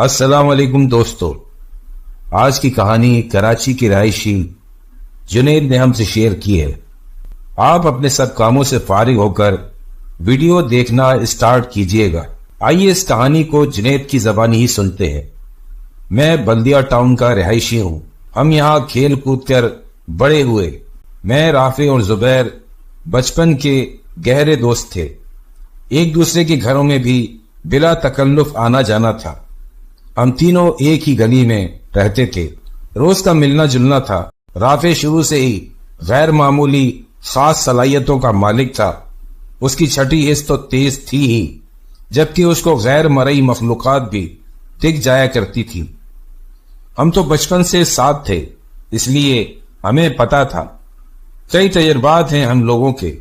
السلام علیکم دوستو، آج کی کہانی کراچی کی رہائشی جنید نے ہم سے شیئر کی ہے۔ آپ اپنے سب کاموں سے فارغ ہو کر ویڈیو دیکھنا اسٹارٹ کیجئے گا۔ آئیے اس کہانی کو جنید کی زبانی ہی سنتے ہیں۔ میں بلدیہ ٹاؤن کا رہائشی ہوں۔ ہم یہاں کھیل کود کر بڑے ہوئے۔ میں، رافع اور زبیر بچپن کے گہرے دوست تھے۔ ایک دوسرے کے گھروں میں بھی بلا تکلف آنا جانا تھا۔ ہم تینوں ایک ہی گلی میں رہتے تھے۔ روز کا ملنا جلنا تھا۔ رافع شروع سے ہی غیر معمولی خاص صلاحیتوں کا مالک تھا۔ اس کی چھٹی حس تو تیز تھی ہی، جبکہ اس کو غیر مرئی مخلوقات بھی دکھ جایا کرتی تھی۔ ہم تو بچپن سے ساتھ تھے، اس لیے ہمیں پتا تھا۔ کئی تجربات ہیں ہم لوگوں کے۔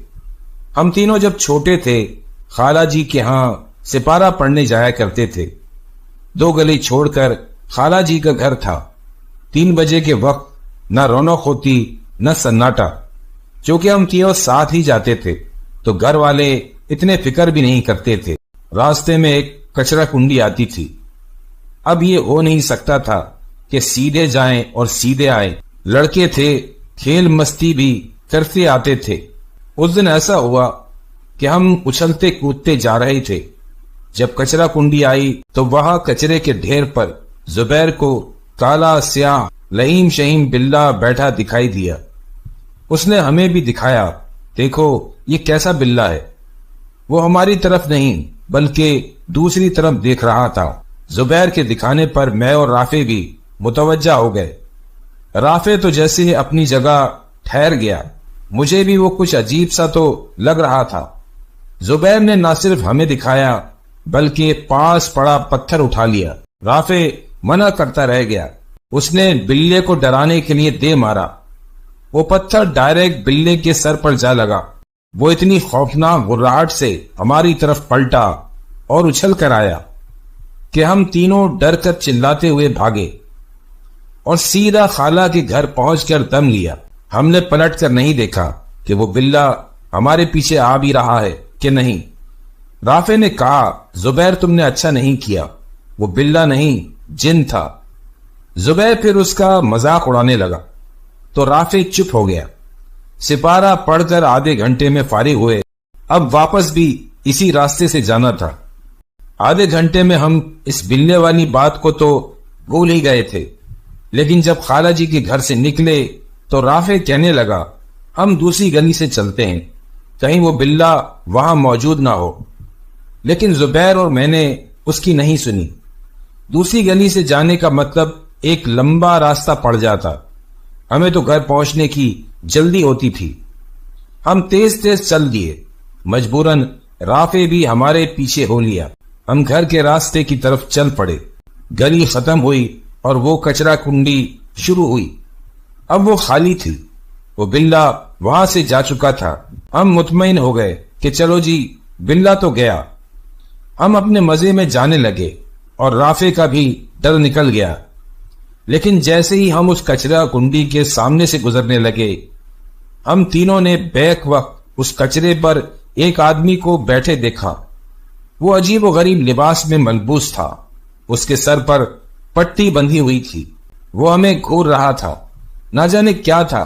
ہم تینوں جب چھوٹے تھے خالہ جی کے ہاں سپارہ پڑھنے جایا کرتے تھے۔ 2 گلی چھوڑ کر خالہ جی کا گھر تھا۔ 3 بجے کے وقت نہ رونق ہوتی نہ سناٹا۔ چونکہ ہم تینوں ساتھ ہی جاتے تھے تو گھر والے اتنے فکر بھی نہیں کرتے تھے۔ راستے میں ایک کچرا کنڈی آتی تھی۔ اب یہ ہو نہیں سکتا تھا کہ سیدھے جائیں اور سیدھے آئیں۔ لڑکے تھے، کھیل مستی بھی کرتے آتے تھے۔ اس دن ایسا ہوا کہ ہم اچھلتے کودتے جا رہے تھے۔ جب کچرا کنڈی آئی تو وہاں کچرے کے ڈھیر پر زبیر کو کالا سیاہ لئیم شہیم بلہ بیٹھا دکھائی دیا۔ اس نے ہمیں بھی دکھایا، دیکھو یہ کیسا بلہ ہے۔ وہ ہماری طرف نہیں بلکہ دوسری طرف دیکھ رہا تھا۔ زبیر کے دکھانے پر میں اور رافع بھی متوجہ ہو گئے۔ رافع تو جیسے اپنی جگہ ٹھہر گیا، مجھے بھی وہ کچھ عجیب سا تو لگ رہا تھا۔ زبیر نے نہ صرف ہمیں دکھایا بلکہ پاس پڑا پتھر اٹھا لیا۔ رافع منع کرتا رہ گیا۔ اس نے بلے کو ڈرانے کے لیے دے مارا۔ وہ پتھر ڈائریکٹ بلے کے سر پر جا لگا۔ وہ اتنی خوفناک غراہٹ سے ہماری طرف پلٹا اور اچھل کر آیا کہ ہم تینوں ڈر کر چلاتے ہوئے بھاگے اور سیدھا خالہ کے گھر پہنچ کر دم لیا۔ ہم نے پلٹ کر نہیں دیکھا کہ وہ بلہ ہمارے پیچھے آ بھی رہا ہے کہ نہیں۔ رافع نے کہا، زبیر تم نے اچھا نہیں کیا، وہ بلہ نہیں جن تھا۔ زبیر پھر اس کا مذاق اڑانے لگا تو رافع چپ ہو گیا۔ سپارہ پڑھ کر آدھے گھنٹے میں فارغ ہوئے۔ اب واپس بھی اسی راستے سے جانا تھا۔ آدھے گھنٹے میں ہم اس بلے والی بات کو تو بھول ہی گئے تھے، لیکن جب خالہ جی کے گھر سے نکلے تو رافع کہنے لگا، ہم دوسری گلی سے چلتے ہیں، کہیں وہ بلہ وہاں موجود نہ ہو۔ لیکن زبیر اور میں نے اس کی نہیں سنی۔ دوسری گلی سے جانے کا مطلب ایک لمبا راستہ پڑ جاتا۔ ہمیں تو گھر پہنچنے کی جلدی ہوتی تھی۔ ہم تیز تیز چل دیے۔ مجبوراً رافع بھی ہمارے پیچھے ہو لیا۔ ہم گھر کے راستے کی طرف چل پڑے۔ گلی ختم ہوئی اور وہ کچرا کنڈی شروع ہوئی۔ اب وہ خالی تھی۔ وہ بلہ وہاں سے جا چکا تھا۔ ہم مطمئن ہو گئے کہ چلو جی بلہ تو گیا۔ ہم اپنے مزے میں جانے لگے اور رافع کا بھی ڈر نکل گیا۔ لیکن جیسے ہی ہم اس کچرا کنڈی کے سامنے سے گزرنے لگے، ہم تینوں نے بیک وقت اس کچرے پر ایک آدمی کو بیٹھے دیکھا۔ وہ عجیب و غریب لباس میں ملبوس تھا۔ اس کے سر پر پٹی بندھی ہوئی تھی۔ وہ ہمیں گھور رہا تھا۔ نہ جانے کیا تھا۔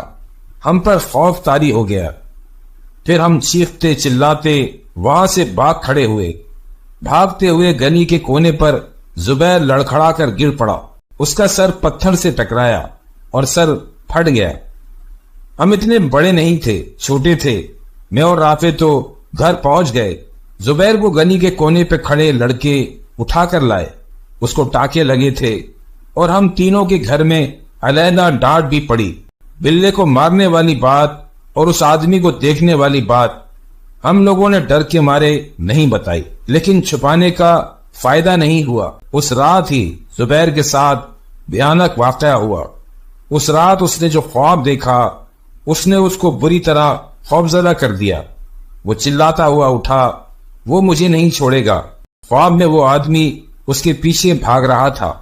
ہم پر خوف طاری ہو گیا۔ پھر ہم چیختے چلاتے وہاں سے بھاگ کھڑے ہوئے۔ بھاگتے ہوئے گلی کے کونے پر زبیر لڑکھڑا کر گر پڑا۔ اس کا سر پتھر سے ٹکرایا اور سر پھٹ گیا۔ ہم اتنے بڑے نہیں تھے، چھوٹے تھے۔ میں اور رافع تو گھر پہنچ گئے۔ زبیر کو گلی کے کونے پہ کھڑے لڑکے اٹھا کر لائے۔ اس کو ٹانکے لگے تھے اور ہم تینوں کے گھر میں علیحدہ ڈانٹ بھی پڑی۔ بلے کو مارنے والی بات اور اس آدمی کو دیکھنے والی بات ہم لوگوں نے ڈر کے مارے نہیں بتائی، لیکن چھپانے کا فائدہ نہیں ہوا۔ اس رات ہی زبیر کے ساتھ بھیانک واقعہ ہوا۔ اس رات اس نے جو خواب دیکھا، اس نے اس کو بری طرح خوفزدہ کر دیا۔ وہ چلاتا ہوا اٹھا، وہ مجھے نہیں چھوڑے گا۔ خواب میں وہ آدمی اس کے پیچھے بھاگ رہا تھا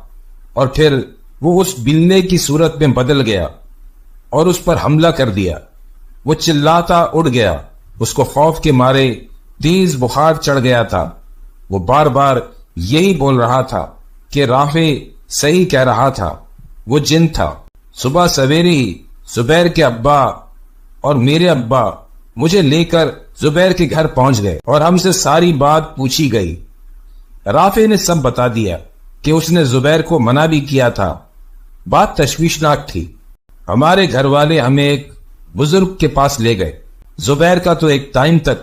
اور پھر وہ اس بلے کی صورت میں بدل گیا اور اس پر حملہ کر دیا۔ وہ چلاتا اڑ گیا۔ اس کو خوف کے مارے تیز بخار چڑھ گیا تھا۔ وہ بار بار یہی بول رہا تھا کہ رافع صحیح کہہ رہا تھا، وہ جن تھا۔ صبح سویرے ہی زبیر کے ابا اور میرے ابا مجھے لے کر زبیر کے گھر پہنچ گئے اور ہم سے ساری بات پوچھی گئی۔ رافع نے سب بتا دیا کہ اس نے زبیر کو منع بھی کیا تھا۔ بات تشویشناک تھی۔ ہمارے گھر والے ہمیں ایک بزرگ کے پاس لے گئے۔ زبیر کا تو ایک ٹائم تک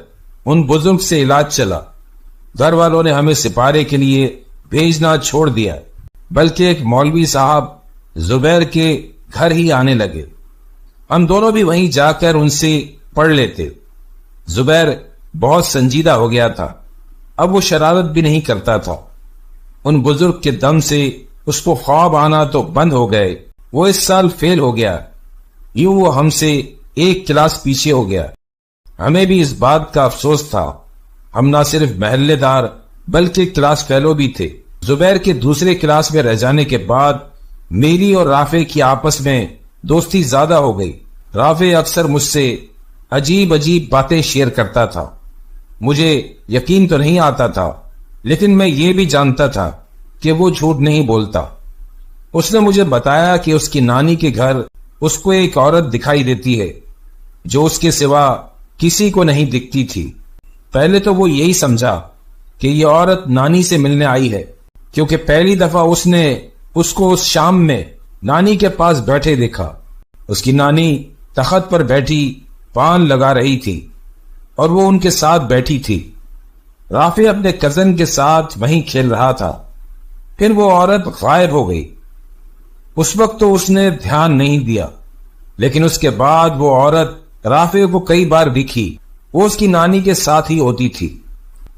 ان بزرگ سے علاج چلا۔ گھر والوں نے ہمیں سپارے کے لیے بھیجنا چھوڑ دیا، بلکہ ایک مولوی صاحب زبیر کے گھر ہی آنے لگے۔ ہم دونوں بھی وہیں جا کر ان سے پڑھ لیتے۔ زبیر بہت سنجیدہ ہو گیا تھا، اب وہ شرارت بھی نہیں کرتا تھا۔ ان بزرگ کے دم سے اس کو خواب آنا تو بند ہو گئے۔ وہ اس سال فیل ہو گیا، یوں وہ ہم سے ایک کلاس پیچھے ہو گیا۔ ہمیں بھی اس بات کا افسوس تھا۔ ہم نہ صرف محلے دار بلکہ کلاس فیلو بھی تھے۔ زبیر کے دوسرے کلاس میں رہ جانے کے بعد میری اور رافع کی آپس میں دوستی زیادہ ہو گئی۔ رافع اکثر مجھ سے عجیب باتیں شیئر کرتا تھا۔ مجھے یقین تو نہیں آتا تھا، لیکن میں یہ بھی جانتا تھا کہ وہ جھوٹ نہیں بولتا۔ اس نے مجھے بتایا کہ اس کی نانی کے گھر اس کو ایک عورت دکھائی دیتی ہے جو اس کے سوا کسی کو نہیں دکھتی تھی۔ پہلے تو وہ یہی سمجھا کہ یہ عورت نانی سے ملنے آئی ہے، کیونکہ پہلی دفعہ اس نے اس کو اس شام میں نانی کے پاس بیٹھے دیکھا۔ اس کی نانی تخت پر بیٹھی پان لگا رہی تھی اور وہ ان کے ساتھ بیٹھی تھی۔ رافع اپنے کزن کے ساتھ وہیں کھیل رہا تھا۔ پھر وہ عورت غائب ہو گئی۔ اس وقت تو اس نے دھیان نہیں دیا، لیکن اس کے بعد وہ عورت رافع کو کئی بار دکھی۔ وہ اس کی نانی کے ساتھ ہی ہوتی تھی۔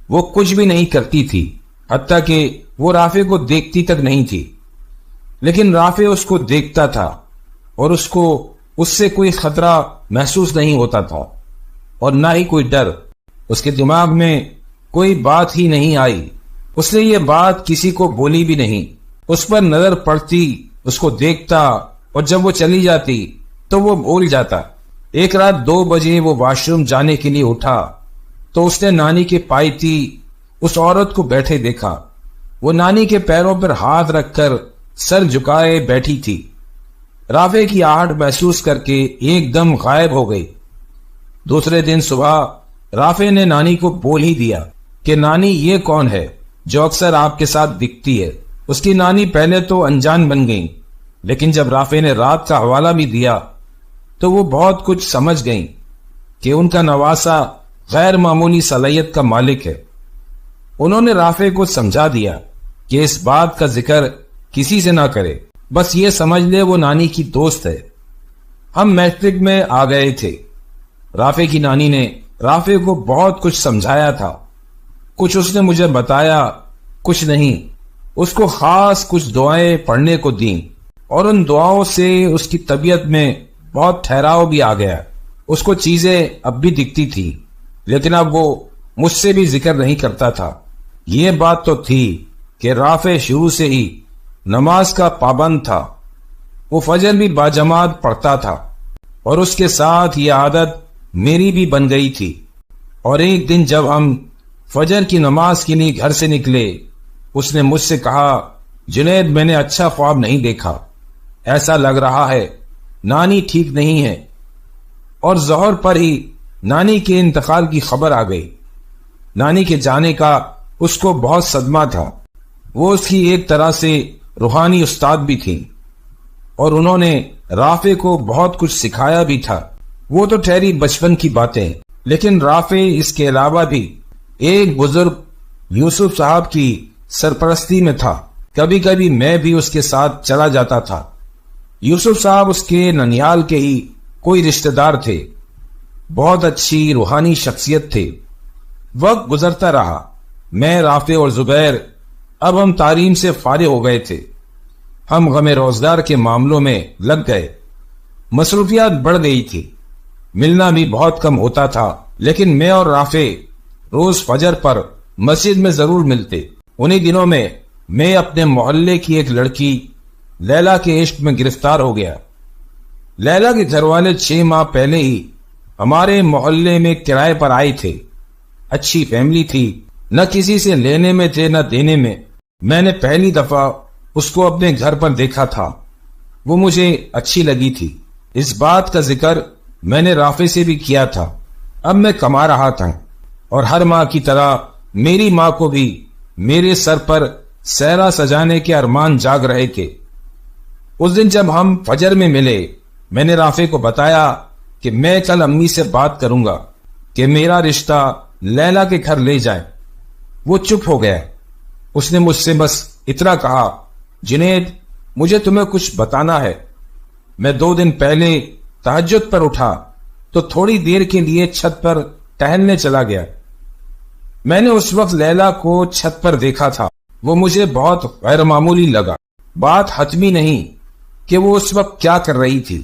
وہ کچھ بھی نہیں کرتی تھی، حتیٰ کہ وہ رافع کو دیکھتی تک نہیں تھی، لیکن رافع اس کو دیکھتا تھا اور اس کو اس سے کوئی خطرہ محسوس نہیں ہوتا تھا اور نہ ہی کوئی ڈر۔ اس کے دماغ میں کوئی بات ہی نہیں آئی۔ اس نے یہ بات کسی کو بولی بھی نہیں۔ اس پر نظر پڑتی، اس کو دیکھتا، اور جب وہ چلی جاتی تو وہ بھول جاتا۔ ایک رات 2 بجے وہ واش روم جانے کے لیے اٹھا تو اس نے نانی کے پائتی اس عورت کو بیٹھے دیکھا۔ وہ نانی کے پیروں پر ہاتھ رکھ کر سر جھکائے بیٹھی تھی۔ رافع کی آہٹ محسوس کر کے ایک دم غائب ہو گئی۔ دوسرے دن صبح رافع نے نانی کو بول ہی دیا کہ نانی یہ کون ہے جو اکثر آپ کے ساتھ دکھتی ہے۔ اس کی نانی پہلے تو انجان بن گئی، لیکن جب رافع نے رات کا حوالہ بھی دیا تو وہ بہت کچھ سمجھ گئیں کہ ان کا نواسا غیر معمولی صلاحیت کا مالک ہے۔ انہوں نے رافع کو سمجھا دیا کہ اس بات کا ذکر کسی سے نہ کرے، بس یہ سمجھ لے وہ نانی کی دوست ہے۔ ہم میٹرک میں آ گئے تھے۔ رافع کی نانی نے رافع کو بہت کچھ سمجھایا تھا۔ کچھ اس نے مجھے بتایا، کچھ نہیں۔ اس کو خاص کچھ دعائیں پڑھنے کو دیں، اور ان دعاؤں سے اس کی طبیعت میں بہت ٹھہراؤ بھی آ گیا۔ اس کو چیزیں اب بھی دکھتی تھی، لیکن اب وہ مجھ سے بھی ذکر نہیں کرتا تھا۔ یہ بات تو تھی کہ رافع شروع سے ہی نماز کا پابند تھا۔ وہ فجر بھی باجماعت پڑھتا تھا، اور اس کے ساتھ یہ عادت میری بھی بن گئی تھی۔ اور ایک دن جب ہم فجر کی نماز کے لیے گھر سے نکلے، اس نے مجھ سے کہا، جنید میں نے اچھا خواب نہیں دیکھا، ایسا لگ رہا ہے نانی ٹھیک نہیں ہے۔ اور ظہر پر ہی نانی کے انتقال کی خبر آ گئی۔ نانی کے جانے کا اس کو بہت صدمہ تھا۔ وہ اس کی ایک طرح سے روحانی استاد بھی تھی، اور انہوں نے رافع کو بہت کچھ سکھایا بھی تھا۔ وہ تو ٹھہری بچپن کی باتیں، لیکن رافع اس کے علاوہ بھی ایک بزرگ یوسف صاحب کی سرپرستی میں تھا۔ کبھی کبھی میں بھی اس کے ساتھ چلا جاتا تھا۔ یوسف صاحب اس کے ننیال کے ہی کوئی رشتہ دار تھے۔ بہت اچھی روحانی شخصیت تھے۔ وقت گزرتا رہا۔ میں، رافع اور زبیر اب ہم تعلیم سے فارغ ہو گئے تھے۔ ہم غم روزگار کے معاملوں میں لگ گئے۔ مصروفیات بڑھ گئی تھی۔ ملنا بھی بہت کم ہوتا تھا، لیکن میں اور رافع روز فجر پر مسجد میں ضرور ملتے۔ انہی دنوں میں اپنے محلے کی ایک لڑکی لیلا کے عشق میں گرفتار ہو گیا۔ لیلا کے گھر والے 6 ماہ پہلے ہی ہمارے محلے میں کرائے پر آئے تھے۔ اچھی فیملی تھی، نہ کسی سے لینے میں تھے نہ دینے میں۔ میں نے پہلی دفعہ اس کو اپنے گھر پر دیکھا تھا، وہ مجھے اچھی لگی تھی۔ اس بات کا ذکر میں نے رافع سے بھی کیا تھا۔ اب میں کما رہا تھا اور ہر ماں کی طرح میری ماں کو بھی میرے سر پر سہرا سجانے کے ارمان جاگ رہے تھے۔ اس دن جب ہم فجر میں ملے، میں نے رافع کو بتایا کہ میں کل امی سے بات کروں گا کہ میرا رشتہ لیلا کے گھر لے جائیں۔ وہ چپ ہو گیا۔ اس نے مجھ سے بس اتنا کہا، جنید مجھے تمہیں کچھ بتانا ہے۔ میں 2 دن پہلے تہجد پر اٹھا تو تھوڑی دیر کے لیے چھت پر ٹہلنے چلا گیا۔ میں نے اس وقت لیلا کو چھت پر دیکھا تھا۔ وہ مجھے بہت غیر معمولی لگا۔ بات حتمی نہیں کہ وہ اس وقت کیا کر رہی تھی،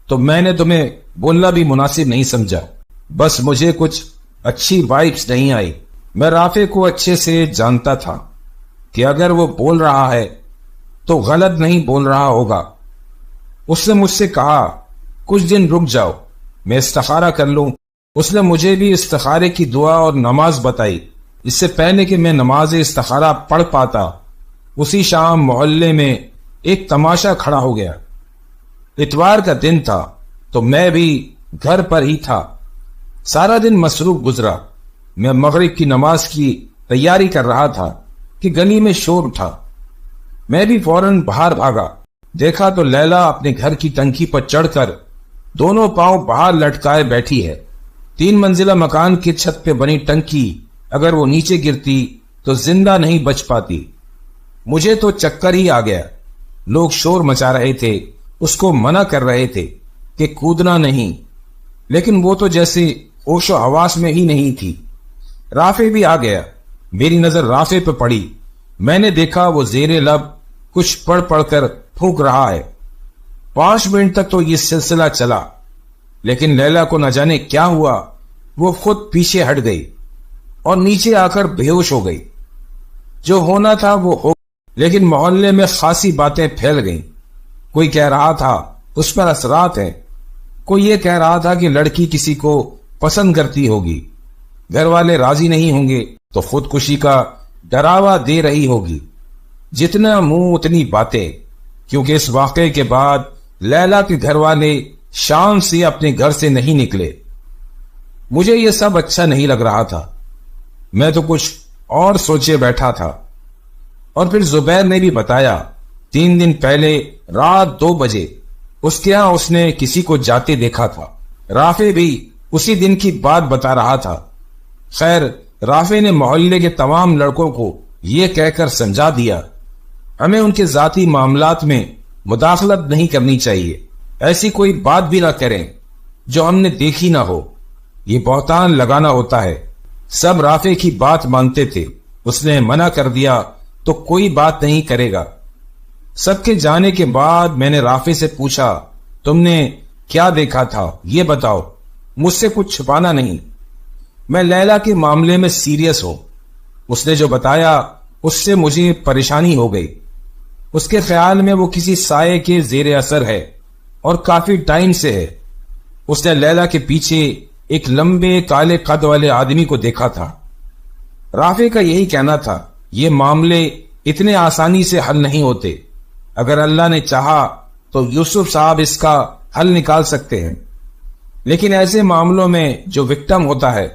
تو میں نے تمہیں بولنا بھی مناسب نہیں سمجھا۔ بس مجھے کچھ اچھی وائبس نہیں آئی۔ میں رافع کو اچھے سے جانتا تھا کہ اگر وہ بول رہا ہے تو غلط نہیں بول رہا ہوگا۔ اس نے مجھ سے کہا، کچھ دن رک جاؤ، میں استخارہ کر لوں۔ اس نے مجھے بھی استخارے کی دعا اور نماز بتائی۔ اس سے پہلے کہ میں نماز استخارہ پڑھ پاتا، اسی شام محلے میں ایک تماشا کھڑا ہو گیا۔ اتوار کا دن تھا تو میں بھی گھر پر ہی تھا۔ سارا دن مصروف گزرا۔ میں مغرب کی نماز کی تیاری کر رہا تھا کہ گلی میں شور اٹھا۔ میں بھی فوراً باہر بھاگا۔ دیکھا تو لیلا اپنے گھر کی ٹنکی پر چڑھ کر دونوں پاؤں باہر لٹکائے بیٹھی ہے۔ 3 منزلہ مکان کی چھت پہ بنی ٹنکی اگر وہ نیچے گرتی تو زندہ نہیں بچ پاتی۔ مجھے تو چکر ہی آ گیا۔ لوگ شور مچا رہے تھے، اس کو منع کر رہے تھے کہ کودنا نہیں، لیکن وہ تو جیسے ہوش و حواس میں ہی نہیں تھی۔ رافع بھی آ گیا۔ میری نظر رافع پہ پڑی۔ میں نے دیکھا وہ زیر لب کچھ پڑھ پڑھ کر پھونک رہا ہے۔ 5 منٹ تک تو یہ سلسلہ چلا، لیکن لیلا کو نہ جانے کیا ہوا، وہ خود پیچھے ہٹ گئی اور نیچے آ کر بے ہوش ہو گئی۔ جو ہونا تھا وہ ہو، لیکن محلے میں خاصی باتیں پھیل گئیں۔ کوئی کہہ رہا تھا اس پر اثرات ہیں، کوئی یہ کہہ رہا تھا کہ لڑکی کسی کو پسند کرتی ہوگی، گھر والے راضی نہیں ہوں گے تو خودکشی کا ڈراوا دے رہی ہوگی۔ جتنا منہ اتنی باتیں، کیونکہ اس واقعے کے بعد لیلا کے گھر والے شام سے اپنے گھر سے نہیں نکلے۔ مجھے یہ سب اچھا نہیں لگ رہا تھا۔ میں تو کچھ اور سوچے بیٹھا تھا۔ اور پھر زبیر نے بھی بتایا 3 دن پہلے رات 2 بجے اس کے ہاں اس نے کسی کو جاتے دیکھا تھا۔ رافع بھی اسی دن کی بات بتا رہا تھا۔ خیر، رافع نے محلے کے تمام لڑکوں کو یہ کہہ کر سمجھا دیا، ہمیں ان کے ذاتی معاملات میں مداخلت نہیں کرنی چاہیے، ایسی کوئی بات بھی نہ کریں جو ہم نے دیکھی نہ ہو، یہ بہتان لگانا ہوتا ہے۔ سب رافع کی بات مانتے تھے۔ اس نے منع کر دیا تو کوئی بات نہیں کرے گا۔ سب کے جانے کے بعد میں نے رافع سے پوچھا، تم نے کیا دیکھا تھا یہ بتاؤ، مجھ سے کچھ چھپانا نہیں، میں لیلا کے معاملے میں سیریس ہوں۔ اس نے جو بتایا اس سے مجھے پریشانی ہو گئی۔ اس کے خیال میں وہ کسی سائے کے زیر اثر ہے اور کافی ٹائم سے ہے۔ اس نے لیلا کے پیچھے ایک لمبے کالے قد والے آدمی کو دیکھا تھا۔ رافع کا یہی کہنا تھا، یہ معاملے اتنے آسانی سے حل نہیں ہوتے، اگر اللہ نے چاہا تو یوسف صاحب اس کا حل نکال سکتے ہیں، لیکن ایسے معاملوں میں جو وکٹم ہوتا ہے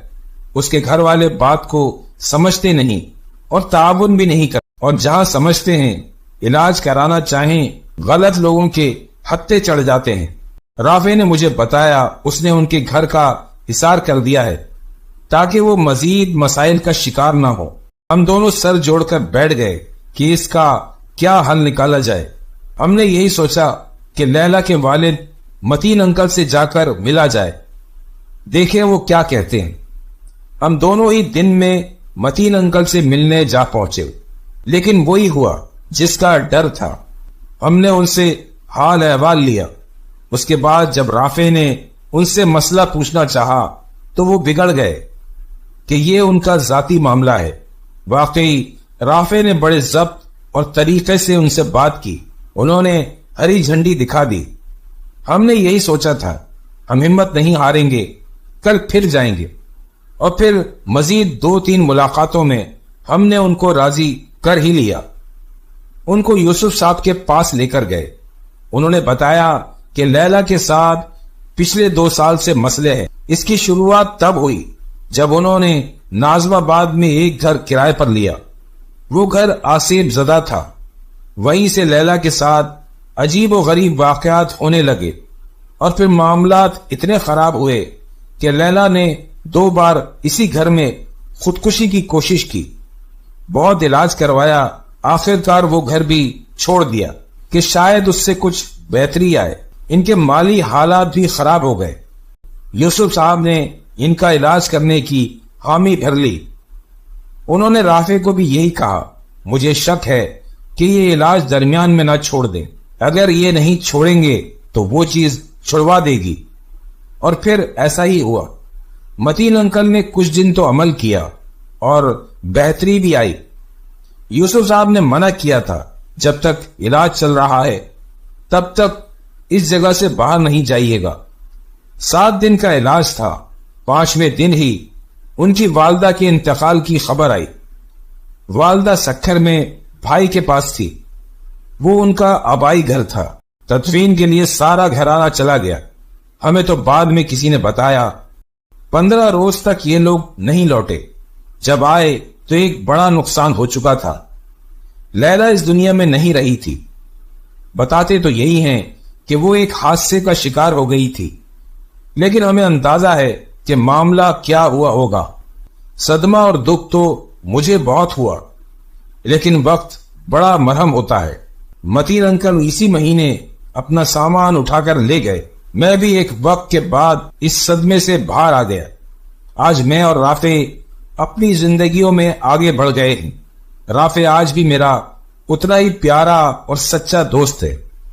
اس کے گھر والے بات کو سمجھتے نہیں اور تعاون بھی نہیں کرتے، اور جہاں سمجھتے ہیں علاج کرانا چاہیں غلط لوگوں کے ہتھے چڑھ جاتے ہیں۔ رافع نے مجھے بتایا اس نے ان کے گھر کا حصار کر دیا ہے تاکہ وہ مزید مسائل کا شکار نہ ہو۔ ہم دونوں سر جوڑ کر بیٹھ گئے کہ اس کا کیا حل نکالا جائے۔ ہم نے یہی سوچا کہ لیلا کے والد متین انکل سے جا کر ملا جائے، دیکھیں وہ کیا کہتے ہیں۔ ہم دونوں ہی دن میں متین انکل سے ملنے جا پہنچے، لیکن وہی ہوا جس کا ڈر تھا۔ ہم نے ان سے حال احوال لیا۔ اس کے بعد جب رافع نے ان سے مسئلہ پوچھنا چاہا تو وہ بگڑ گئے کہ یہ ان کا ذاتی معاملہ ہے۔ واقعی رافع نے بڑے ضبط اور طریقے سے ان سے بات کی، انہوں نے ہری جھنڈی دکھا دی۔ ہم نے یہی سوچا تھا ہم ہمت نہیں ہاریں گے، کل پھر جائیں گے، اور پھر مزید 2-3 ملاقاتوں میں ہم نے ان کو راضی کر ہی لیا۔ ان کو یوسف صاحب کے پاس لے کر گئے۔ انہوں نے بتایا کہ لیلا کے ساتھ پچھلے 2 سال سے مسئلے ہیں۔ اس کی شروعات تب ہوئی جب انہوں نے نازم آباد میں ایک گھر کرائے پر لیا۔ وہ گھر آسیب زدہ تھا۔ وہیں سے لیلا کے ساتھ عجیب و غریب واقعات ہونے لگے اور پھر معاملات اتنے خراب ہوئے کہ لیلا نے 2 بار اسی گھر میں خودکشی کی کوشش کی۔ بہت علاج کروایا، آخرکار وہ گھر بھی چھوڑ دیا کہ شاید اس سے کچھ بہتری آئے۔ ان کے مالی حالات بھی خراب ہو گئے۔ یوسف صاحب نے ان کا علاج کرنے کی حامی بھر لی۔ انہوں نے رافع کو بھی یہی کہا، مجھے شک ہے کہ یہ علاج درمیان میں نہ چھوڑ دیں، اگر یہ نہیں چھوڑیں گے تو وہ چیز چھڑوا دے گی۔ اور پھر ایسا ہی ہوا۔ متین انکل نے کچھ دن تو عمل کیا اور بہتری بھی آئی۔ یوسف صاحب نے منع کیا تھا جب تک علاج چل رہا ہے تب تک اس جگہ سے باہر نہیں جائیے گا۔ 7 دن کا علاج تھا۔ 5ویں دن ہی ان کی والدہ کے انتقال کی خبر آئی۔ والدہ سکھر میں بھائی کے پاس تھی۔ وہ ان کا آبائی گھر تھا۔ تدفین کے لیے سارا گھرانہ چلا گیا۔ ہمیں تو بعد میں کسی نے بتایا 15 روز تک یہ لوگ نہیں لوٹے۔ جب آئے تو ایک بڑا نقصان ہو چکا تھا۔ لیلا اس دنیا میں نہیں رہی تھی۔ بتاتے تو یہی ہیں کہ وہ ایک حادثے کا شکار ہو گئی تھی، لیکن ہمیں اندازہ ہے کہ معاملہ کیا ہوا ہوگا۔ صدمہ اور دکھ تو مجھے بہت ہوا، لیکن وقت بڑا مرہم ہوتا ہے۔ متین انکل اسی مہینے اپنا سامان اٹھا کر لے گئے۔ میں بھی ایک وقت کے بعد اس صدمے سے باہر آ گیا۔ آج میں اور رافع اپنی زندگیوں میں آگے بڑھ گئے ہیں۔ رافع آج بھی میرا اتنا ہی پیارا اور سچا دوست ہے۔